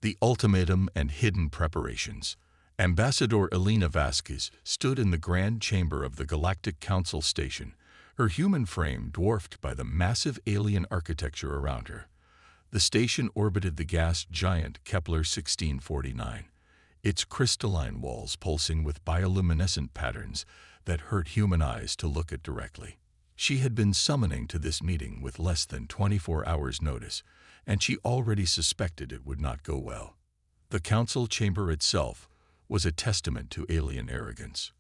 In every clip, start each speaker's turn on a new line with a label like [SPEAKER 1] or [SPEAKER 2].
[SPEAKER 1] The ultimatum and hidden preparations. Ambassador Elena Vasquez stood in the grand chamber of the Galactic Council station, her human frame dwarfed by the massive alien architecture around her. The station orbited the gas giant Kepler 1649, its crystalline walls pulsing with bioluminescent patterns that hurt human eyes to look at directly. She had been summoning to this meeting with less than 24 hours' notice, and she already suspected it would not go well. The council chamber itself was a testament to alien arrogance.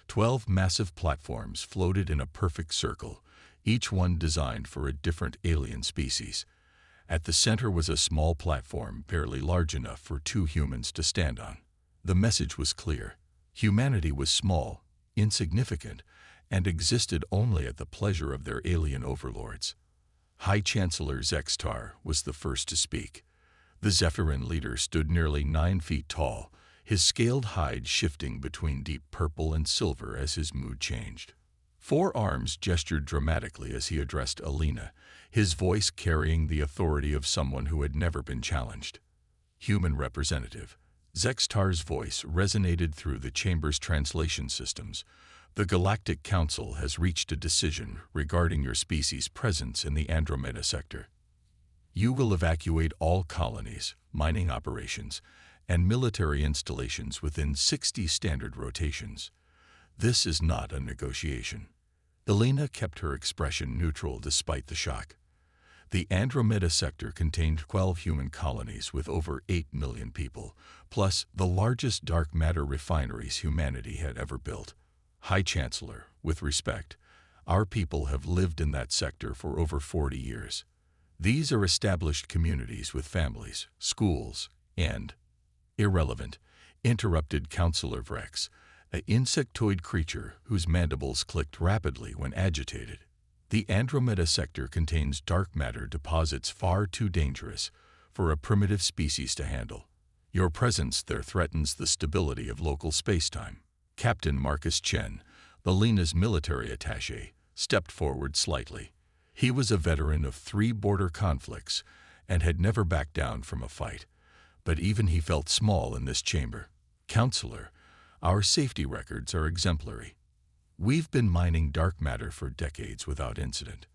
[SPEAKER 1] 12 massive platforms floated in a perfect circle, each one designed for a different alien species. At the center was a small platform barely large enough for 2 humans to stand on. The message was clear. Humanity was small, insignificant, and existed only at the pleasure of their alien overlords. High Chancellor Zextar was the first to speak. The Zephyrin leader stood nearly 9 feet tall, his scaled hide shifting between deep purple and silver as his mood changed. 4 arms gestured dramatically as he addressed Elena, his voice carrying the authority of someone who had never been challenged. Human representative. Zextar's voice resonated through the chamber's translation systems. The Galactic Council has reached a decision regarding your species' presence in the Andromeda sector. You will evacuate all colonies, mining operations, and military installations within 60 standard rotations. This is not a negotiation. Elena kept her expression neutral despite the shock. The Andromeda sector contained 12 human colonies with over 8 million people, plus the largest dark matter refineries humanity had ever built. High Chancellor, with respect, our people have lived in that sector for over 40 years. These are established communities with families, schools, and irrelevant, interrupted Councillor Vrex, an insectoid creature whose mandibles clicked rapidly when agitated. The Andromeda sector contains dark matter deposits far too dangerous for a primitive species to handle. Your presence there threatens the stability of local spacetime. Captain Marcus Chen, the Lena's military attaché, stepped forward slightly. He was a veteran of 3 border conflicts and had never backed down from a fight, but even he felt small in this chamber. Counselor, our safety records are exemplary. We've been mining dark matter for decades without incident.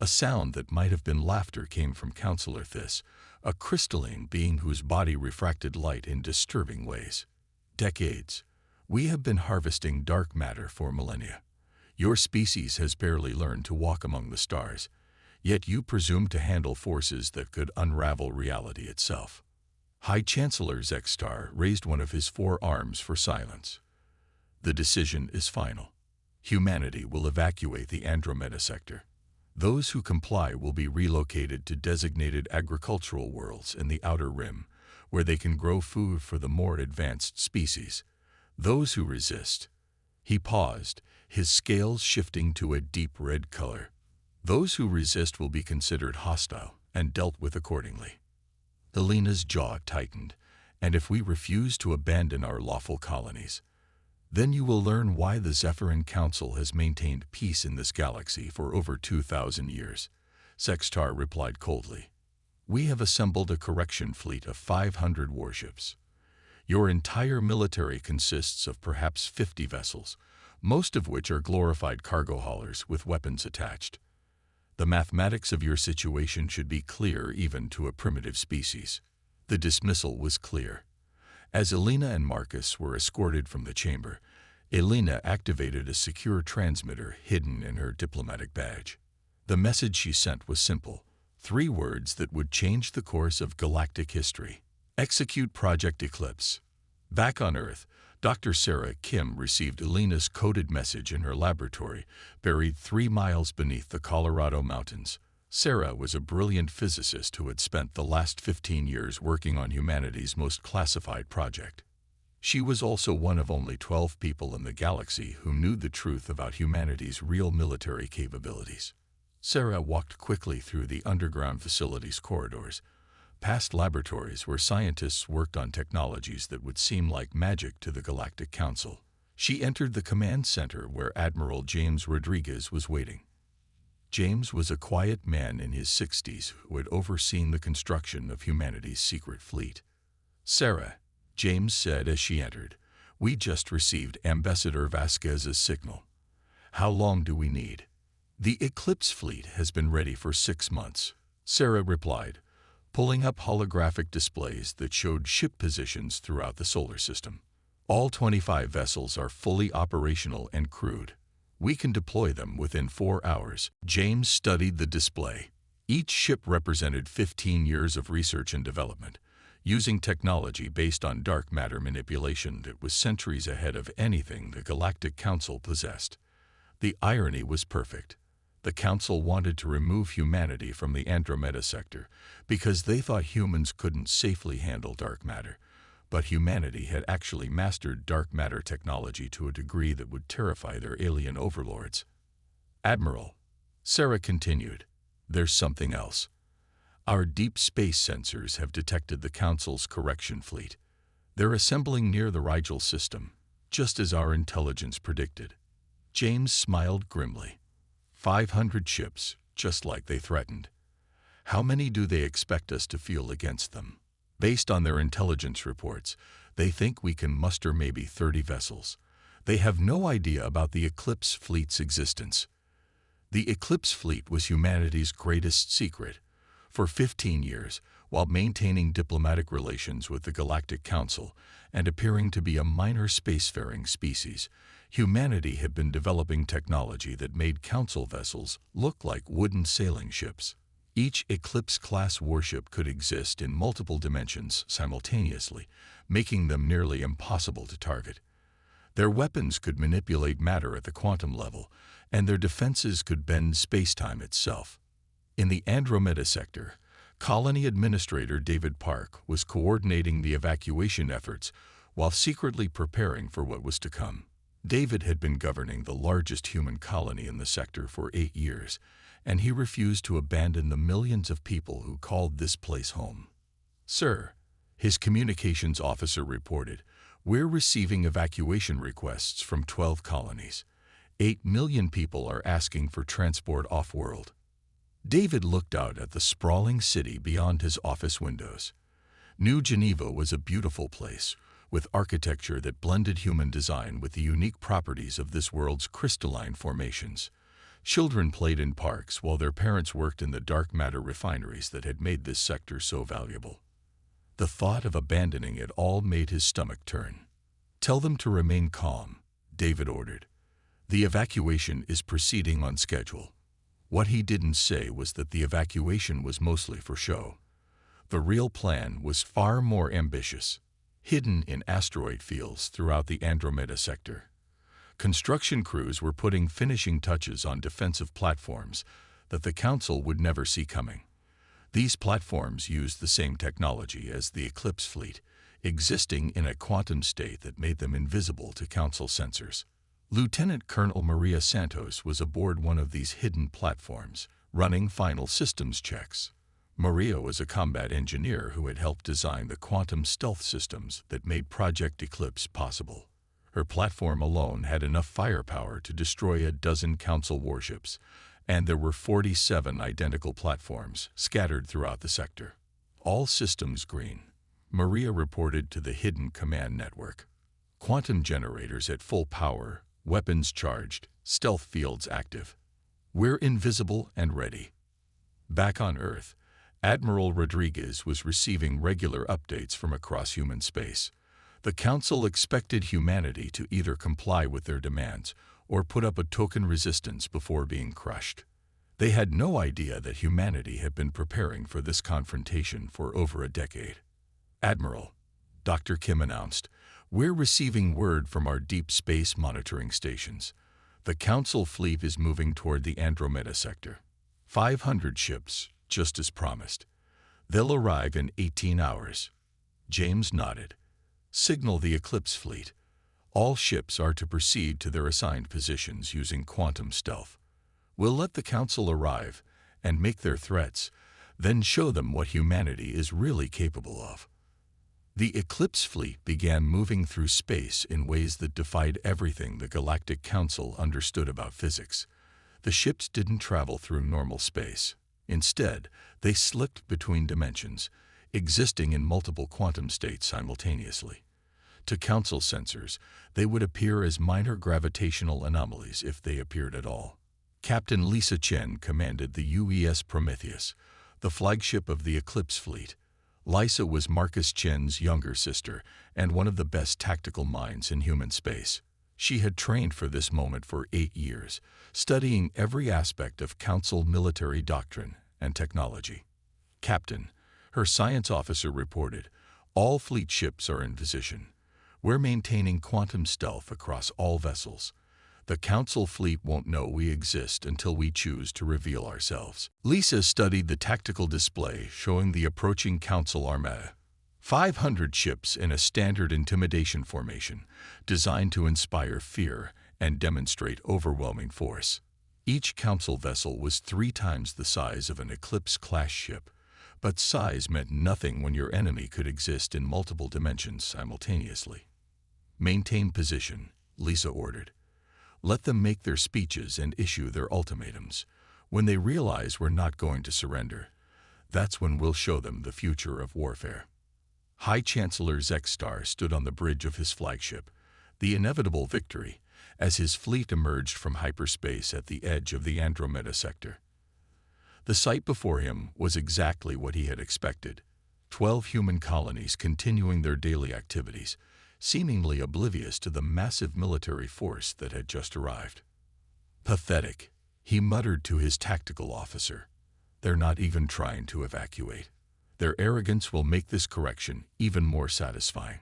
[SPEAKER 1] A sound that might have been laughter came from Counselor Thys, a crystalline being whose body refracted light in disturbing ways. Decades. We have been harvesting dark matter for millennia. Your species has barely learned to walk among the stars, yet you presume to handle forces that could unravel reality itself. High Chancellor Zextar raised one of his 4 arms for silence. The decision is final. Humanity will evacuate the Andromeda sector. Those who comply will be relocated to designated agricultural worlds in the Outer Rim, where they can grow food for the more advanced species. Those who resist. He paused, his scales shifting to a deep red color. Those who resist will be considered hostile and dealt with accordingly. Elena's jaw tightened, and if we refuse to abandon our lawful colonies, then you will learn why the Zephyrin Council has maintained peace in this galaxy for over 2,000 years. Zextar replied coldly. We have assembled a correction fleet of 500 warships. Your entire military consists of perhaps 50 vessels, most of which are glorified cargo haulers with weapons attached. The mathematics of your situation should be clear even to a primitive species. The dismissal was clear. As Elena and Marcus were escorted from the chamber, Elena activated a secure transmitter hidden in her diplomatic badge. The message she sent was simple, 3 words that would change the course of galactic history. Execute Project Eclipse. Back on Earth, Dr. Sarah Kim received Elena's coded message in her laboratory, buried 3 miles beneath the Colorado mountains. Sarah was a brilliant physicist who had spent the last 15 years working on humanity's most classified project. She was also one of only 12 people in the galaxy who knew the truth about humanity's real military capabilities. Sarah walked quickly through the underground facilities corridors, past laboratories where scientists worked on technologies that would seem like magic to the Galactic Council. She entered the command center where Admiral James Rodriguez was waiting. James was a quiet man in his 60s who had overseen the construction of humanity's secret fleet. "Sarah," James said as she entered, "we just received Ambassador Vasquez's signal. How long do we need?" "The Eclipse fleet has been ready for 6 months," Sarah replied, pulling up holographic displays that showed ship positions throughout the solar system. "All 25 vessels are fully operational and crewed. We can deploy them within 4 hours." James studied the display. Each ship represented 15 years of research and development, using technology based on dark matter manipulation that was centuries ahead of anything the Galactic Council possessed. The irony was perfect. The Council wanted to remove humanity from the Andromeda sector because they thought humans couldn't safely handle dark matter, but humanity had actually mastered dark matter technology to a degree that would terrify their alien overlords. "Admiral," Sarah continued, "there's something else. Our deep space sensors have detected the Council's correction fleet. They're assembling near the Rigel system, just as our intelligence predicted." James smiled grimly. 500 ships, just like they threatened. How many do they expect us to field against them? Based on their intelligence reports, they think we can muster maybe 30 vessels. They have no idea about the Eclipse fleet's existence. The Eclipse fleet was humanity's greatest secret. For 15 years, while maintaining diplomatic relations with the Galactic Council and appearing to be a minor spacefaring species, humanity had been developing technology that made Council vessels look like wooden sailing ships. Each Eclipse-class warship could exist in multiple dimensions simultaneously, making them nearly impossible to target. Their weapons could manipulate matter at the quantum level, and their defenses could bend spacetime itself. In the Andromeda sector, Colony Administrator David Park was coordinating the evacuation efforts while secretly preparing for what was to come. David had been governing the largest human colony in the sector for 8 years, and he refused to abandon the millions of people who called this place home. "Sir," his communications officer reported, "we're receiving evacuation requests from 12 colonies. 8 million people are asking for transport off-world." David looked out at the sprawling city beyond his office windows. New Geneva was a beautiful place, with architecture that blended human design with the unique properties of this world's crystalline formations. Children played in parks while their parents worked in the dark matter refineries that had made this sector so valuable. The thought of abandoning it all made his stomach turn. "Tell them to remain calm," David ordered. "The evacuation is proceeding on schedule." What he didn't say was that the evacuation was mostly for show. The real plan was far more ambitious. Hidden in asteroid fields throughout the Andromeda sector, construction crews were putting finishing touches on defensive platforms that the Council would never see coming. These platforms used the same technology as the Eclipse fleet, existing in a quantum state that made them invisible to Council sensors. Lieutenant Colonel Maria Santos was aboard one of these hidden platforms, running final systems checks. Maria was a combat engineer who had helped design the quantum stealth systems that made Project Eclipse possible. Her platform alone had enough firepower to destroy a dozen Council warships, and there were 47 identical platforms scattered throughout the sector. All systems green, Maria reported to the hidden command network. Quantum generators at full power, weapons charged, stealth fields active. "We're invisible and ready." Back on Earth, Admiral Rodriguez was receiving regular updates from across human space. The Council expected humanity to either comply with their demands or put up a token resistance before being crushed. They had no idea that humanity had been preparing for this confrontation for over a decade. "Admiral," Dr. Kim announced, "we're receiving word from our deep space monitoring stations. The Council fleet is moving toward the Andromeda sector. 500 ships, just as promised. They'll arrive in 18 hours. James nodded. "Signal the Eclipse fleet. All ships are to proceed to their assigned positions using quantum stealth. We'll let the Council arrive and make their threats, then show them what humanity is really capable of." The Eclipse fleet began moving through space in ways that defied everything the Galactic Council understood about physics. The ships didn't travel through normal space. Instead, they slipped between dimensions, existing in multiple quantum states simultaneously. To Council sensors, they would appear as minor gravitational anomalies if they appeared at all. Captain Lisa Chen commanded the UES Prometheus, the flagship of the Eclipse fleet. Lisa was Marcus Chen's younger sister and one of the best tactical minds in human space. She had trained for this moment for 8 years, studying every aspect of Council military doctrine and technology. Captain, her science officer reported, all fleet ships are in position. We're maintaining quantum stealth across all vessels. The Council fleet won't know we exist until we choose to reveal ourselves. Lisa studied the tactical display showing the approaching Council armada. 500 ships in a standard intimidation formation, designed to inspire fear and demonstrate overwhelming force. Each Council vessel was 3 times the size of an Eclipse-class ship, but size meant nothing when your enemy could exist in multiple dimensions simultaneously. Maintain position, Lisa ordered. Let them make their speeches and issue their ultimatums. When they realize we're not going to surrender, that's when we'll show them the future of warfare. High Chancellor Zexstar stood on the bridge of his flagship, the inevitable victory, as his fleet emerged from hyperspace at the edge of the Andromeda sector. The sight before him was exactly what he had expected. 12 human colonies continuing their daily activities, seemingly oblivious to the massive military force that had just arrived. Pathetic, he muttered to his tactical officer. They're not even trying to evacuate. Their arrogance will make this correction even more satisfying.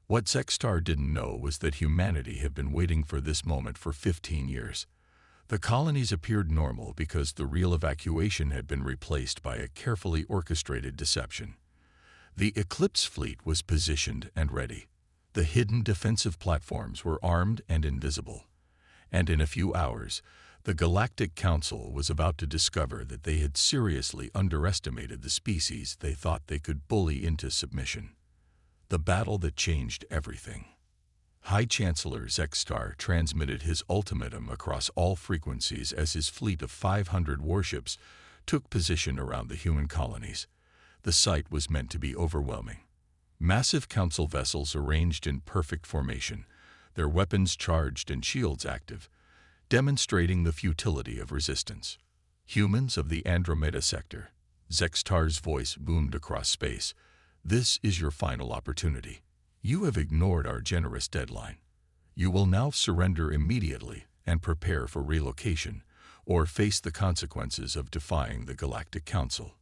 [SPEAKER 1] What Zexstar didn't know was that humanity had been waiting for this moment for 15 years. The colonies appeared normal because the real evacuation had been replaced by a carefully orchestrated deception. The Eclipse fleet was positioned and ready. The hidden defensive platforms were armed and invisible. And in a few hours, the Galactic Council was about to discover that they had seriously underestimated the species they thought they could bully into submission. The battle that changed everything. High Chancellor Zexstar transmitted his ultimatum across all frequencies as his fleet of 500 warships took position around the human colonies. The sight was meant to be overwhelming. Massive Council vessels arranged in perfect formation, their weapons charged and shields active, demonstrating the futility of resistance. Humans of the Andromeda sector, Zexstar's voice boomed across space. This is your final opportunity. You have ignored our generous deadline. You will now surrender immediately and prepare for relocation, or face the consequences of defying the Galactic Council.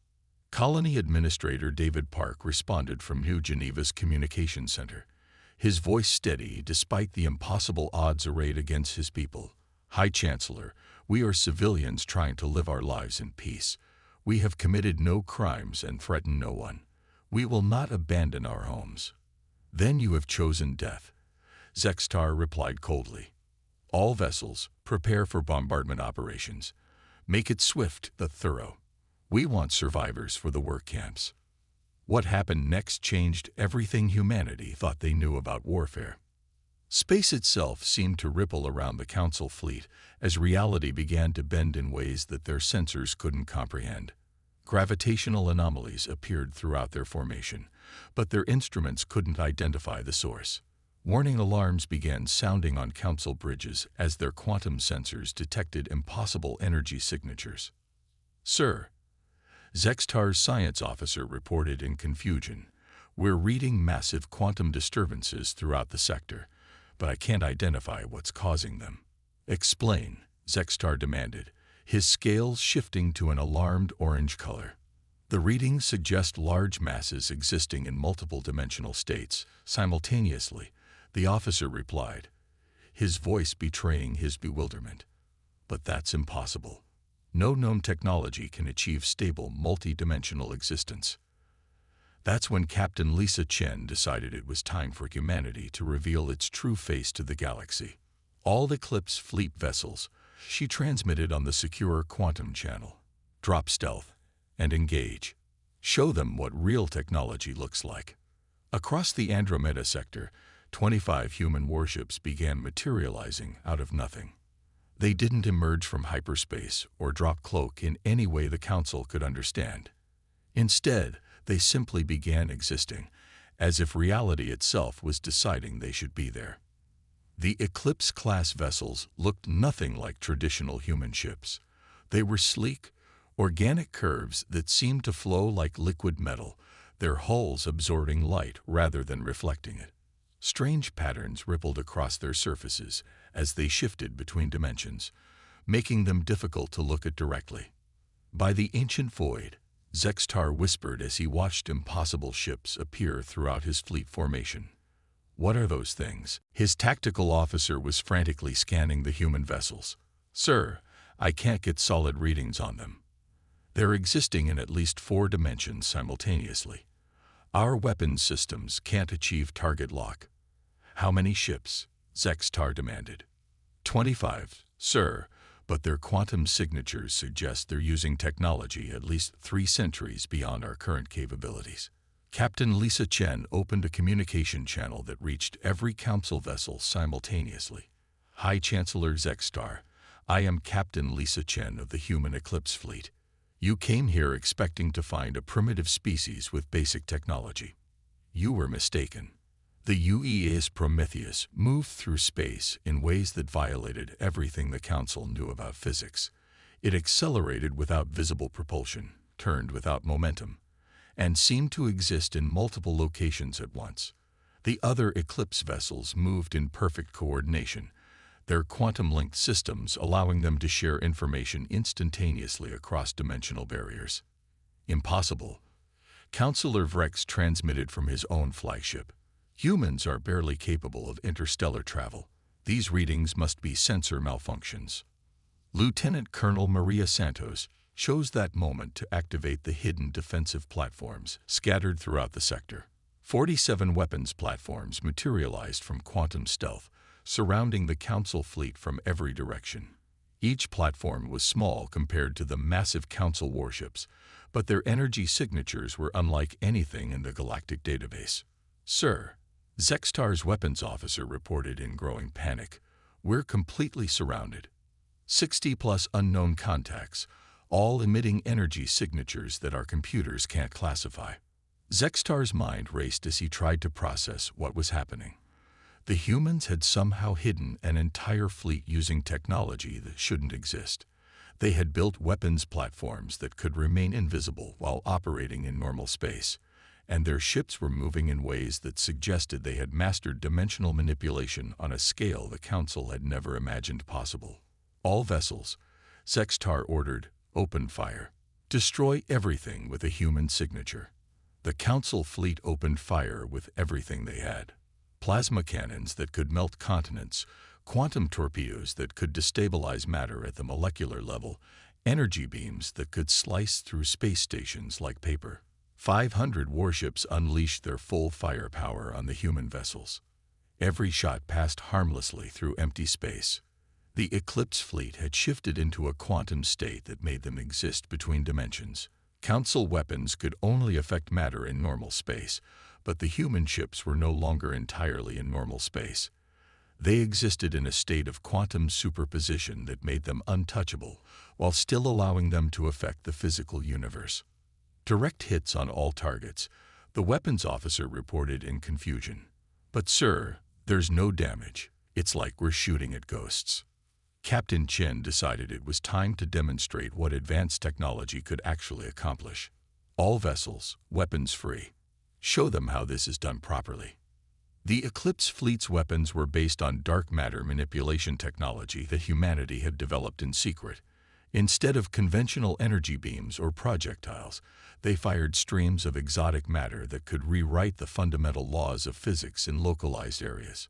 [SPEAKER 1] Colony Administrator David Park responded from New Geneva's Communications Center, his voice steady despite the impossible odds arrayed against his people. High Chancellor, we are civilians trying to live our lives in peace. We have committed no crimes and threaten no one. We will not abandon our homes. Then you have chosen death. Zexstar replied coldly. All vessels, prepare for bombardment operations. Make it swift but thorough. We want survivors for the work camps. What happened next changed everything humanity thought they knew about warfare. Space itself seemed to ripple around the Council fleet as reality began to bend in ways that their sensors couldn't comprehend. Gravitational anomalies appeared throughout their formation, but their instruments couldn't identify the source. Warning alarms began sounding on Council bridges as their quantum sensors detected impossible energy signatures. Sir, Zexstar's science officer reported in confusion, we're reading massive quantum disturbances throughout the sector, but I can't identify what's causing them. Explain, Zexstar demanded, his scales shifting to an alarmed orange color. The readings suggest large masses existing in multiple dimensional states simultaneously, the officer replied, his voice betraying his bewilderment. But that's impossible. No known technology can achieve stable multi-dimensional existence. That's when Captain Lisa Chen decided it was time for humanity to reveal its true face to the galaxy. All Eclipse fleet vessels, she transmitted on the secure quantum channel. Drop stealth and engage. Show them what real technology looks like. Across the Andromeda sector, 25 human warships began materializing out of nothing. They didn't emerge from hyperspace or drop cloak in any way the Council could understand. Instead, They simply began existing, as if reality itself was deciding they should be there. The Eclipse-class vessels looked nothing like traditional human ships. They were sleek, organic curves that seemed to flow like liquid metal, their hulls absorbing light rather than reflecting it. Strange patterns rippled across their surfaces as they shifted between dimensions, making them difficult to look at directly. By the ancient void, Zextar whispered as he watched impossible ships appear throughout his fleet formation. "What are those things?" His tactical officer was frantically scanning the human vessels. "Sir, I can't get solid readings on them. They're existing in at least 4 dimensions simultaneously. Our weapons systems can't achieve target lock." "How many ships?" Zextar demanded. 25, sir, but their quantum signatures suggest they're using technology at least 3 centuries beyond our current capabilities. Captain Lisa Chen opened a communication channel that reached every council vessel simultaneously. "High Chancellor Zextar, I am Captain Lisa Chen of the Human Eclipse Fleet. You came here expecting to find a primitive species with basic technology. You were mistaken. The UEA's Prometheus moved through space in ways that violated everything the Council knew about physics. It accelerated without visible propulsion, turned without momentum, and seemed to exist in multiple locations at once. The other Eclipse vessels moved in perfect coordination, their quantum-linked systems allowing them to share information instantaneously across dimensional barriers." "Impossible." Counselor Vrex transmitted from his own flagship. "Humans are barely capable of interstellar travel. These readings must be sensor malfunctions." Lieutenant Colonel Maria Santos chose that moment to activate the hidden defensive platforms scattered throughout the sector. 47 weapons platforms materialized from quantum stealth, surrounding the Council fleet from every direction. Each platform was small compared to the massive Council warships, but their energy signatures were unlike anything in the galactic database. "Sir," Zextar's weapons officer reported in growing panic, "we're completely surrounded. 60+ unknown contacts, all emitting energy signatures that our computers can't classify." Zextar's mind raced as he tried to process what was happening. The humans had somehow hidden an entire fleet using technology that shouldn't exist. They had built weapons platforms that could remain invisible while operating in normal space, and their ships were moving in ways that suggested they had mastered dimensional manipulation on a scale the Council had never imagined possible. "All vessels," Zextar ordered, "open fire. Destroy everything with a human signature." The Council fleet opened fire with everything they had. Plasma cannons that could melt continents, quantum torpedoes that could destabilize matter at the molecular level, energy beams that could slice through space stations like paper. 500 warships unleashed their full firepower on the human vessels. Every shot passed harmlessly through empty space. The Eclipse fleet had shifted into a quantum state that made them exist between dimensions. Council weapons could only affect matter in normal space, but the human ships were no longer entirely in normal space. They existed in a state of quantum superposition that made them untouchable, while still allowing them to affect the physical universe. "Direct hits on all targets," the weapons officer reported in confusion. "But sir, there's no damage. It's like we're shooting at ghosts." Captain Chen decided it was time to demonstrate what advanced technology could actually accomplish. "All vessels, weapons free. Show them how this is done properly." The Eclipse fleet's weapons were based on dark matter manipulation technology that humanity had developed in secret. Instead of conventional energy beams or projectiles, they fired streams of exotic matter that could rewrite the fundamental laws of physics in localized areas.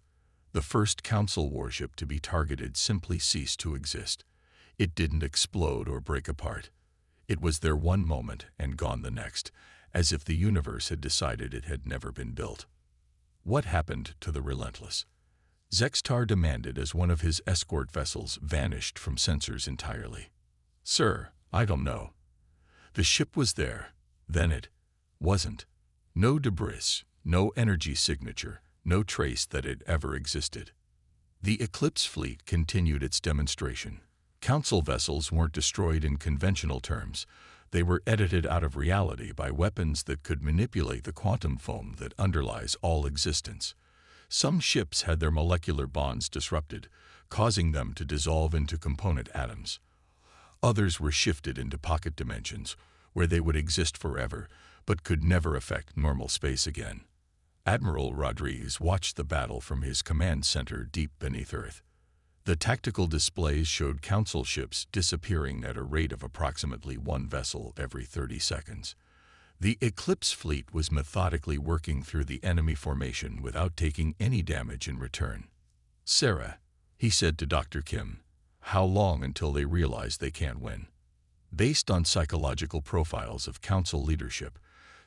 [SPEAKER 1] The first Council warship to be targeted simply ceased to exist. It didn't explode or break apart. It was there one moment and gone the next, as if the universe had decided it had never been built. "What happened to the Relentless?" Zextar demanded as one of his escort vessels vanished from sensors entirely. "Sir, I don't know. The ship was there, then it wasn't. No debris, no energy signature, no trace that it ever existed." The Eclipse fleet continued its demonstration. Council vessels weren't destroyed in conventional terms. They were edited out of reality by weapons that could manipulate the quantum foam that underlies all existence. Some ships had their molecular bonds disrupted, causing them to dissolve into component atoms. Others were shifted into pocket dimensions, where they would exist forever, but could never affect normal space again. Admiral Rodriguez watched the battle from his command center deep beneath Earth. The tactical displays showed Council ships disappearing at a rate of approximately one vessel every 30 seconds. The Eclipse fleet was methodically working through the enemy formation without taking any damage in return. "Sarah," he said to Dr. Kim, "how long until they realize they can't win?" Based on psychological profiles of Council leadership,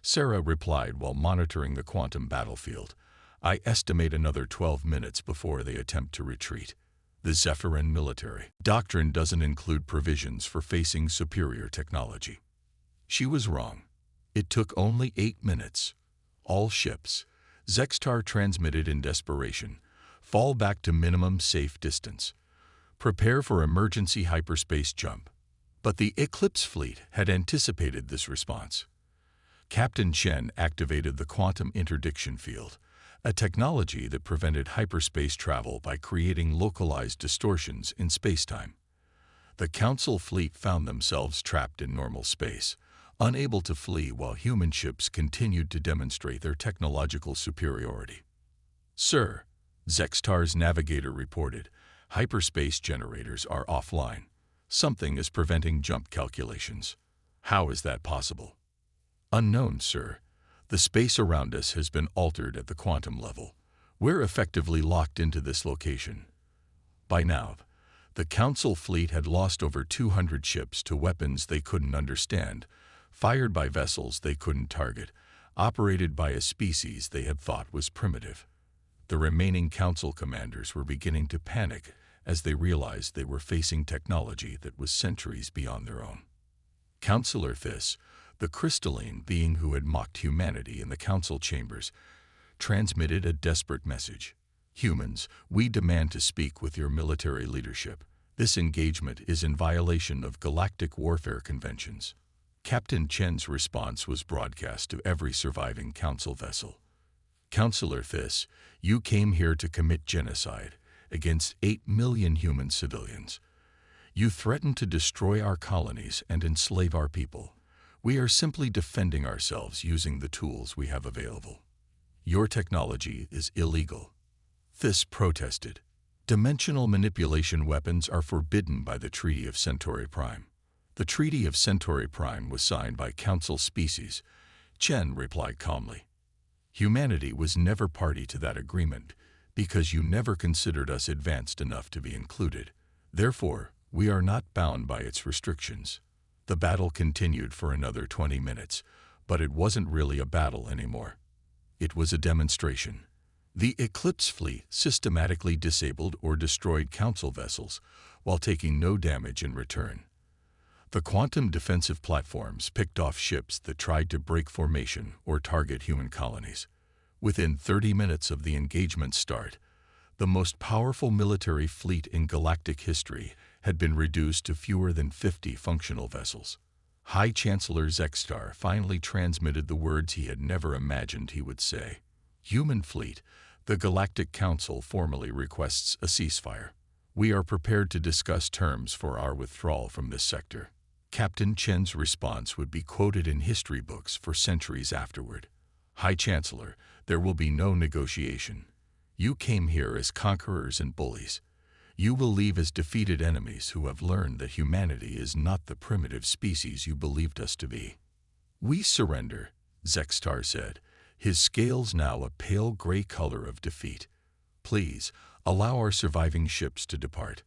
[SPEAKER 1] Sarah replied while monitoring the quantum battlefield, "I estimate another 12 minutes before they attempt to retreat." The Zephyrin military doctrine doesn't include provisions for facing superior technology. She was wrong. It took only 8 minutes. All ships, Zextar transmitted in desperation, fall back to minimum safe distance. Prepare for emergency hyperspace jump. But the Eclipse fleet had anticipated this response. Captain Chen activated the quantum interdiction field, a technology that prevented hyperspace travel by creating localized distortions in spacetime. The Council fleet found themselves trapped in normal space, unable to flee while human ships continued to demonstrate their technological superiority. "Sir," Zextar's navigator reported, "hyperspace generators are offline. Something is preventing jump calculations." "How is that possible?" "Unknown, sir. The space around us has been altered at the quantum level. We're effectively locked into this location." By now, the Council fleet had lost over 200 ships to weapons they couldn't understand, fired by vessels they couldn't target, operated by a species they had thought was primitive. The remaining Council commanders were beginning to panic as they realized they were facing technology that was centuries beyond their own. Councillor Thys, the crystalline being who had mocked humanity in the Council chambers, transmitted a desperate message. "Humans, we demand to speak with your military leadership. This engagement is in violation of galactic warfare conventions." Captain Chen's response was broadcast to every surviving Council vessel. "Councillor Thys, you came here to commit genocide against 8 million human civilians. You threatened to destroy our colonies and enslave our people. We are simply defending ourselves using the tools we have available. Your technology is illegal." Thys protested. "Dimensional manipulation weapons are forbidden by the Treaty of Centauri Prime." "The Treaty of Centauri Prime was signed by Council species," Chen replied calmly. "Humanity was never party to that agreement because you never considered us advanced enough to be included. Therefore, we are not bound by its restrictions." The battle continued for another 20 minutes, but it wasn't really a battle anymore. It was a demonstration. The Eclipse fleet systematically disabled or destroyed Council vessels while taking no damage in return. The quantum defensive platforms picked off ships that tried to break formation or target human colonies. Within 30 minutes of the engagement start, the most powerful military fleet in galactic history had been reduced to fewer than 50 functional vessels. High Chancellor Zextar finally transmitted the words he had never imagined he would say. "Human fleet, the Galactic Council formally requests a ceasefire. We are prepared to discuss terms for our withdrawal from this sector." Captain Chen's response would be quoted in history books for centuries afterward. "High Chancellor, there will be no negotiation. You came here as conquerors and bullies. You will leave as defeated enemies who have learned that humanity is not the primitive species you believed us to be." "We surrender," Zextar said, his scales now a pale gray color of defeat. "Please, allow our surviving ships to depart.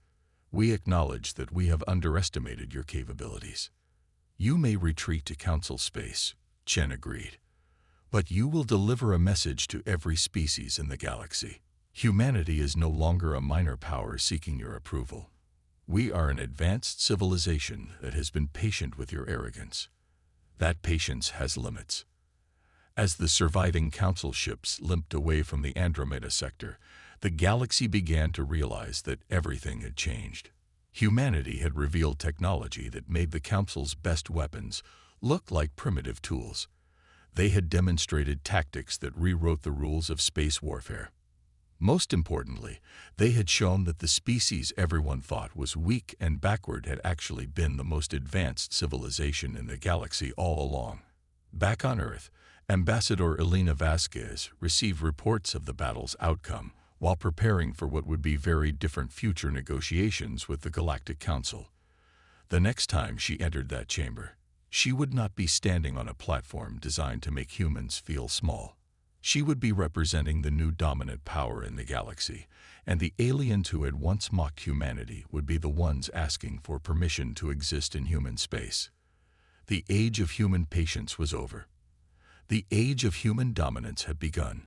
[SPEAKER 1] We acknowledge that we have underestimated your capabilities." "You may retreat to Council space," Chen agreed. "But you will deliver a message to every species in the galaxy. Humanity is no longer a minor power seeking your approval. We are an advanced civilization that has been patient with your arrogance. That patience has limits." As the surviving Council ships limped away from the Andromeda sector, the galaxy began to realize that everything had changed. Humanity had revealed technology that made the Council's best weapons looked like primitive tools. They had demonstrated tactics that rewrote the rules of space warfare. Most importantly, they had shown that the species everyone thought was weak and backward had actually been the most advanced civilization in the galaxy all along. Back on Earth, Ambassador Elena Vasquez received reports of the battle's outcome while preparing for what would be very different future negotiations with the Galactic Council. The next time she entered that chamber, she would not be standing on a platform designed to make humans feel small. She would be representing the new dominant power in the galaxy, and the aliens who had once mocked humanity would be the ones asking for permission to exist in human space. The age of human patience was over. The age of human dominance had begun.